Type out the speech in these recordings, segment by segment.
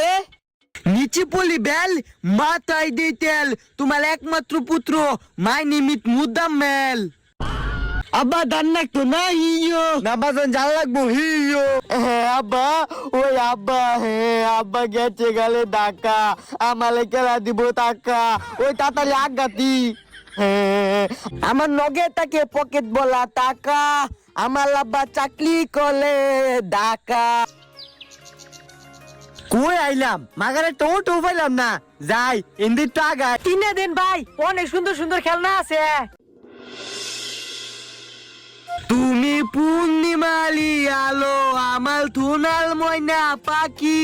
রে নিচে পলি বেল মাথায় দিয়ে তেল তোমার একমাত্র পুত্র মাই নিমিত মুদাম্মেল আব্বা দান্নাক তো না হিও না বাজান জাল লাগবো হিও আব্বা ওই আব্বা আব্বা গেছে গেলে ডাকা আমালে কেলা দিব টাকা ওই তাড়াতাড়ি আগাতি আমার নগে তাকে পকেট বলা টাকা আমার আব্বা চাকরি করলে ডাকা কই আইলাম মাগারে টো পাইলাম না যাই ইন্দি তো আগা 3 দিন ভাই অনেক সুন্দর সুন্দর খেলনা আছে তুমি পূর্ণিমালি আলো আমার থুনাল ময়না পাখি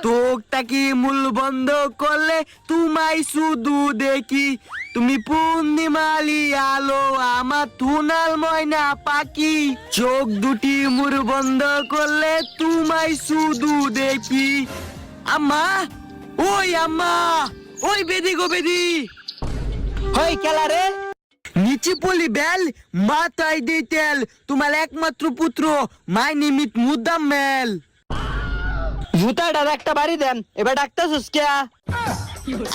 তোক তাকি মূল বন্ধ করলে তোমায় শুধু দেখি তুমি পূর্ণিমালি আলো আমার থুনাল ময়না পাখি চোখ দুটি মুর বন্ধ করলে তোমায় শুধু দেখি আম্মা ওই বেদি গো বেদি হই খেলা রে নিচে পলি বেল মাথায় দিয়ে তেল তোমার একমাত্র পুত্র মাই নিমিত মুদাম্মেল জুতাটার একটা বাড়ি দেন এবার ডাকতেছিস কে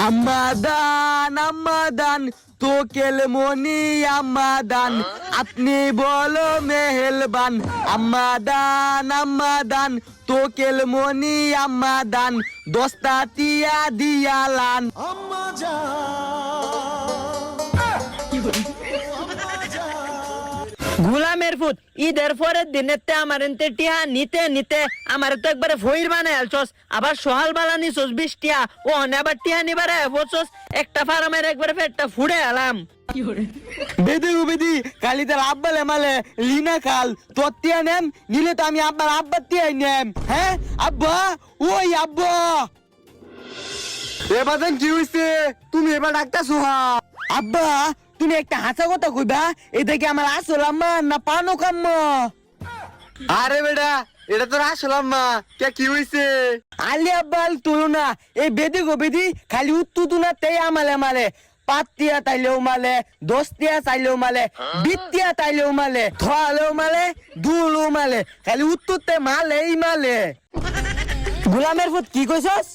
আম্মাদান তো কেল মনি আম্মাদান আপনি বলো মেহেলবান আম্মাদান তো কেল মনি আম্মাদান 10টা টিয়া দিয়ালান গুলামের ফুট ঈদের পরের দিনেতে আমার এনতে টিয়া নিতে নিতে আমার তো একবারে ফইর বানায় আলছস আবার সোহাল বালা নিছস 20 টিয়া ও আবার টিয়া নিবারে বসছস একটা ফার্মের একবারে পেটটা ফুড়ে আলাম বেদি গো বেদি কালি তার আব্বালে মালে লিনা খাল তোর নেম নিলে তো আমি আব্বার টিয়াই নেম হ্যাঁ আব্বা ওই আব্বা এবার কি হইছে তুমি এবার ডাক্তার সোহা আব্বা তুমি একটা হাসা কথা কইবা এটা কি আমার আসল আম্মা না পানো কাম্মা আরে বেটা এটা তোর আসল আম্মা কি হইছে আলি আব্বাল তুলো না এই বেদি গো বেদি খালি উত্তু না তাই আমালে পাতিয়া তাইলেও মালে 10 টিয়া চাইলেও মালে 20 টিয়া তাইলেও মালে থালেও মালে দুলও মালে খালি উত্তরতে মালেই মালে গোলামের ফুট কি কইছস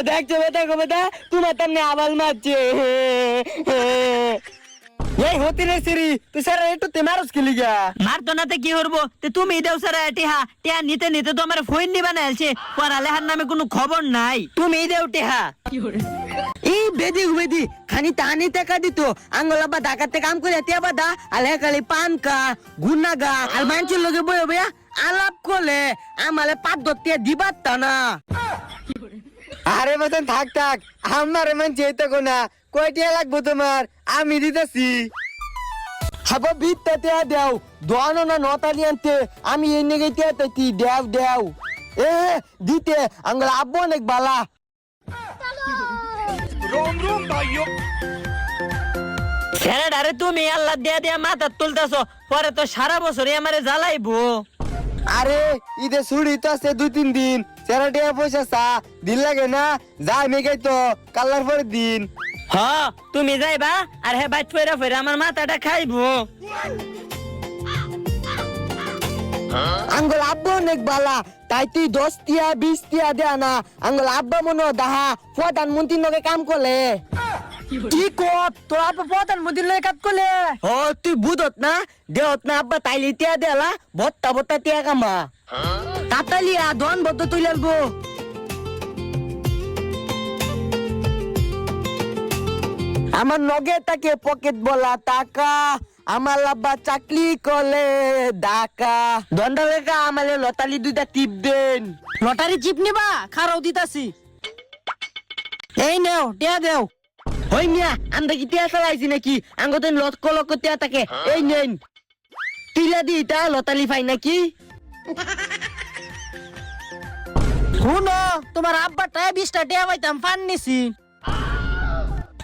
দেখছো বেটা তোমার তেমনি আবাল মারছে এই হতি রে সিরি তুই স্যার একটু তে মারস কি লিগা মারতো না তে কি করবো তে তুমি দেও সারা টিহা টিয়া নিতে নিতে তো আমার ফইন নিবা না আলছে পড়ালেখার নামে কোনো খবর নাই তুমি দেও টিহা এই বেদি খানি টানি টাকা দিত আঙ্গলাবা ডাকাতে কাম করে তিয়া বাদা আলে খালি পানকা গুনাগা আর মানুষের লগে বই বইয়া আলাপ করলে আমালে 5 দিবাত না আরে বাজান থাক আমারে মান যেতে কোনা কয়টিয়া লাগবো তোমার আমি দিতেছি হাবা বিত্তাতে দেও দোয়ানো না নতালি আনতে আমি এনে গেতে তাই দেও এ দিতে আঙ্গলা আব্বু অনেক বালা रोम भाइयों ছেড়ে তুমি আল্লাহ দিয়া মাথা তুলতাছো পরে তো সারা বছরই আমারে জ্বালাইবো আরে ঈদে ছুটি তো আছে 2-3 দিন সেরাটিয়া পয়সা চা দিন লাগে না যাই মেঘাই তো কালার পরে দিন তুমি যাইবা আর হে বাইট ফেরা আমার মাথাটা খাইবো আঙ্গল আব্বা অনেক বালা তাই তুই 10 টিয়া 20 টিয়া দেয়া না আঙ্গল আব্বা মনে দাহা প্রধানমন্ত্রীর লগে কাম করলে কি কত তোর আব্বা প্রধানমন্ত্রীর লগে কাজ করলে তুই বুঝত না দেহত না আব্বা তাইলি টিয়া দেলা ভত্তা টিয়া কামা তাতালিয়া ধন বদ্ধ তুই লাগবো আমার নগে তাকে পকেট বলা টাকা আমার আব্বা চাকরি করলে ডাকা দন্ডা লেখা আমালে লতালি 2টা টিপ দেন লটারি চিপ নিবা খারাও দিতাছি এই নেও টিয়া দেও হই মিয়া আমরা কি টিয়া চালাইছি নাকি আঙ্গতেন লক্ষ টিয়া থাকে এই নেন টিলা দি তা লতালি পাই নাকি শুনো তোমার আব্বা টাকা 20টা টিয়া পাইতাম ফান নিছি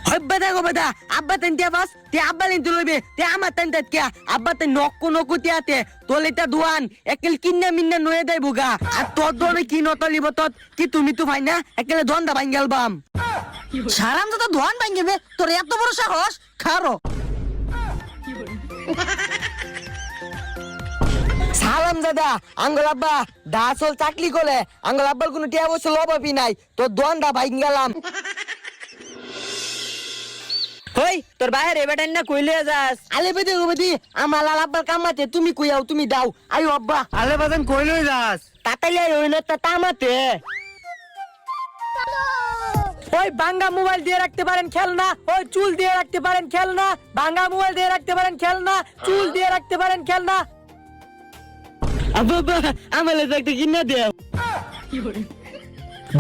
হইবা দেখো বেটা আব্বা তেন টিয়া বাস তে আব্বা লিন তুলবে তে আমার তেন কে আব্বা তেন নক্কু টিয়াতে তোলেটা দুয়ান একেল কিন্না মিন্না নয়ে দেয় বুগা আর তোর দরে কি নতলিব তত কি তুমি তো ভাই না একেলে দন্দা ভাঙ্গেল বাম সারাম তো ধোয়ান ভাঙ্গিবে তোর এত বড় সাহস খারো হারাম দাদা আঙ্গল আব্বা দাসল চাকরি করে আঙ্গল আব্বার কোনো টিয়া বছর অভাবই নাই তোর দোয়ানটা ভাই গেলাম হই তোর বাইরে বেটাই না কইলে যাস আলে বেদি আমার লাল আব্বার কামাতে তুমি কইয়াও তুমি দাও আয়ো আব্বা আলে বাজান কইলই যাস তাতাইলে হইল তা তামাতে ওই ভাঙ্গা মোবাইল দিয়ে রাখতে পারেন খেলনা, ওই চুল দিয়ে রাখতে পারেন খেলনা, ভাঙ্গা মোবাইল দিয়ে রাখতে পারেন খেলনা, চুল দিয়ে রাখতে পারেন খেলনা। আব্বা আমালে একটা কিনা দেও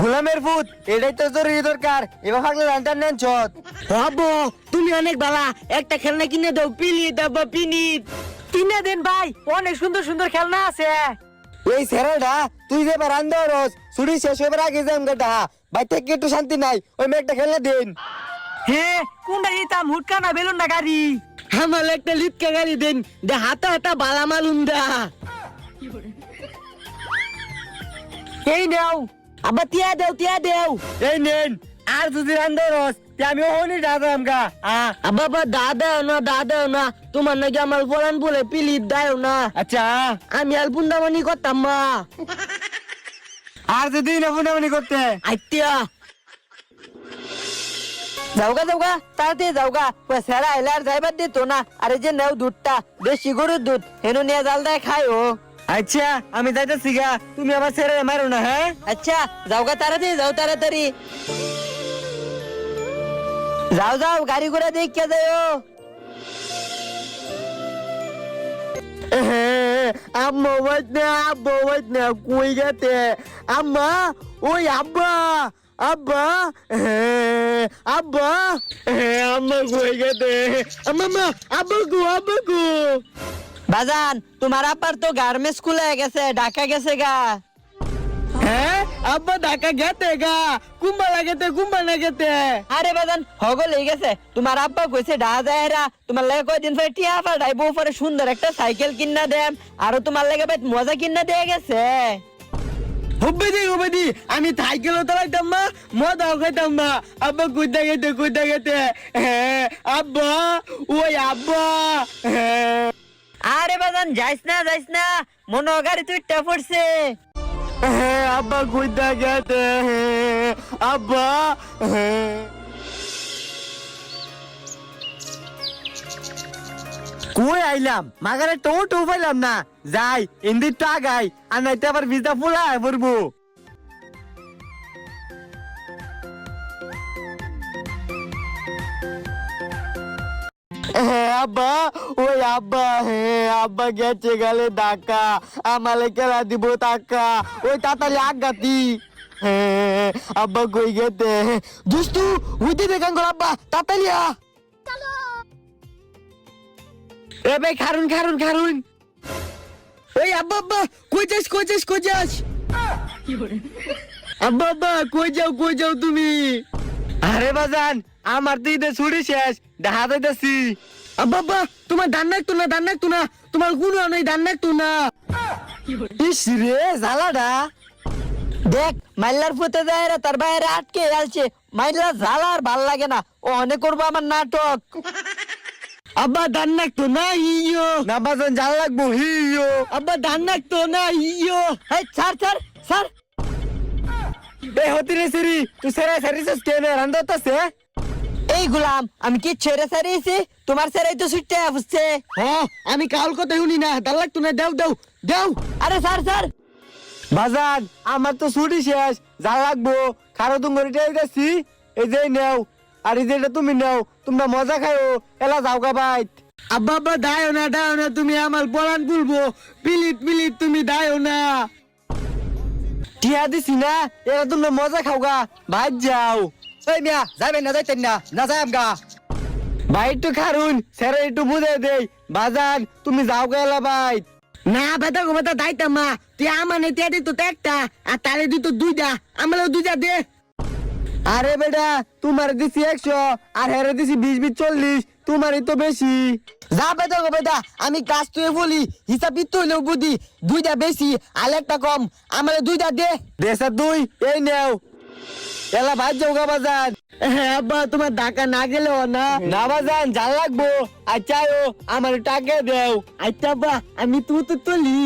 গোলামের ফুট এটাই তো জরুরি দরকার এবার ফাগলে রান্টার নেন চত আব্বু তুমি অনেক বালা একটা খেলনা কিনে দাও পিলিত আব্বা পিনিত কিনে দেন ভাই, অনেক সুন্দর সুন্দর খেলনা আছে। এই সেরাটা তুই যে রান্দা রস ছুটি শেষ হবার আগে যাম গাটা ভাই থেকে একটু শান্তি নাই ওই মেয়েটা খেলনা দিন হে কোনটা দিতাম, হুটকা না বেলুন না গাড়ি? আমার একটা লিটকা গাড়ি দিন দে হাতা হাতা বালা মালুম দা এই নাও আব্বা তিয়া দেও এই নেন আর যদি রান্দা রস আমি ওহনি দাদাম গা আব্বা দাদা না তোমার নাকি আমার বলান বলে পিলিত দাও না আচ্ছা আমি আর বুন্দামনি করতাম মা আর যদি না বুন্দামনি করতে আইতিয়া যাওগা তাড়াতাড়ি যাওগা সেরা এলার যাইবার দিত না আরে যে নেও দুধটা দেশি গরুর দুধ হেন নিয়ে জাল দেয় খায় ও আচ্ছা আমি যাইতেছি গা তুমি আমার ছেড়ে মারো না হ্যাঁ আচ্ছা যাওগা তাড়াতাড়ি যাও গাড়ি ঘোড়া দেখে যাও আম্মা ওয়াজ না কই গেতে আম্মা ওই আব্বা আম্মা কই গেতে আম্মা আব্বা গো বাজান তোমার আপার তো গার্মেন্টস খুলে গেছে ঢাকা গেছে গা হ্যাঁ আব্বা ঢাকা গেতে গা কুম্বা না গেতে আরে বাজান হগল হয়ে গেছে তোমার আব্বা কইছে ঢা যায়রা তোমার লাগে কয়দিন পরে টিয়া পাঠাই বউ পরে সুন্দর একটা সাইকেল কিনা দেন আর তোমার লাগে বেশ মজা কিনা দিয়ে গেছে হুব্বেদি আমি সাইকেলও চালাইতাম না মজাও খাইতাম না আব্বা কুইদা গেতে হ্যাঁ আব্বা ওই আব্বা হ্যাঁ আরে বাজান যাইস না মনে গাড়ি তুই পড়ছে আব্বা কুইদা গেতে আব্বা কই আইলাম মাগারে টো পাইলাম না যাই ইন্দি তো আগাই আর নাইতে আবার ভিজা ফুলা পড়বো আব্বা ওই আব্বা গেছে গেলে ডাকা আমালে খেলা দিব টাকা ওই তাড়াতাড়ি আগাতি আব্বা কই গেতে দুস্তু উইতে দেখান গো আব্বা তাড়াতাড়ি এ ভাই খারুন ওই আব্বা কই যাস আব্বা কই যাও তুমি আরে বাজান আমার তো ঈদের ছুটি শেষ দেখা যাইতাছি আব্বা তোমার ধান নাকতো না তোমার গুণ নেই ধান নাকতো না ইস রে জ্বালাডা দেখ মাইলার ফুতে যায় তার বাইরে আটকে আসছে মাইলা জ্বালা আর ভাল লাগে না ও অনেক করবো আমার নাটক আব্বা ধান নাকতো না ইয়ো না বাজান জাল লাগবো হিয়ো আব্বা ধান নাকতো না ইয়ো স্যার এই হতি রে সিরি তুই সারিস কেন রান্দাতাছে এই গুলাম আমি কি ছেড়ে সারিয়েছি তোমার সেরাই তো সুটতে আসছে হ্যাঁ আমি কাল কথা শুনি না দাল লাগতো না দাও আরে স্যার বাজান আমার তো ছুটি শেষ জাল লাগবো খারো তুঙ্গরিটা গেছি এই যে নেও আর এই যেটা তুমি নেও তোমরা মজা খাও এলা যাও গা বাইত আব্বা দাও না তুমি আমার বলান বলবো পিলিত তুমি দাও না টিয়া দিছি না এরা তোমরা মজা খাও গা ভাই যাও এই মিয়া যাবেন না যাইতেন না যাই গা ভাই একটু খারুন স্যার একটু বুঝে দেই বাজান তুমি যাও গেলা ভাই না বেটা দাইতাম মা তুই আমার টিয়া দিত একটা আর তারে দিত দুইটা আমারও দুইটা দে আরে বেটা তোমার দিছি 100 আর হেরে দিছি 20 40 তোমারই তো বেশি যা বেটা আমি কাজ তুই বলি হিসাব তো হইলেও বুদ্ধি দুইটা বেশি আর একটা কম আমারে দুইটা দে দেশা দুই এই নেও এলা ভাই যাওগা বাজান আব্বা তোমার ঢাকা না গেলেও না বাজান যা লাগবো আচ্ছা আমার টাকা দেও আচ্ছা আব্বা আমি তো তুলি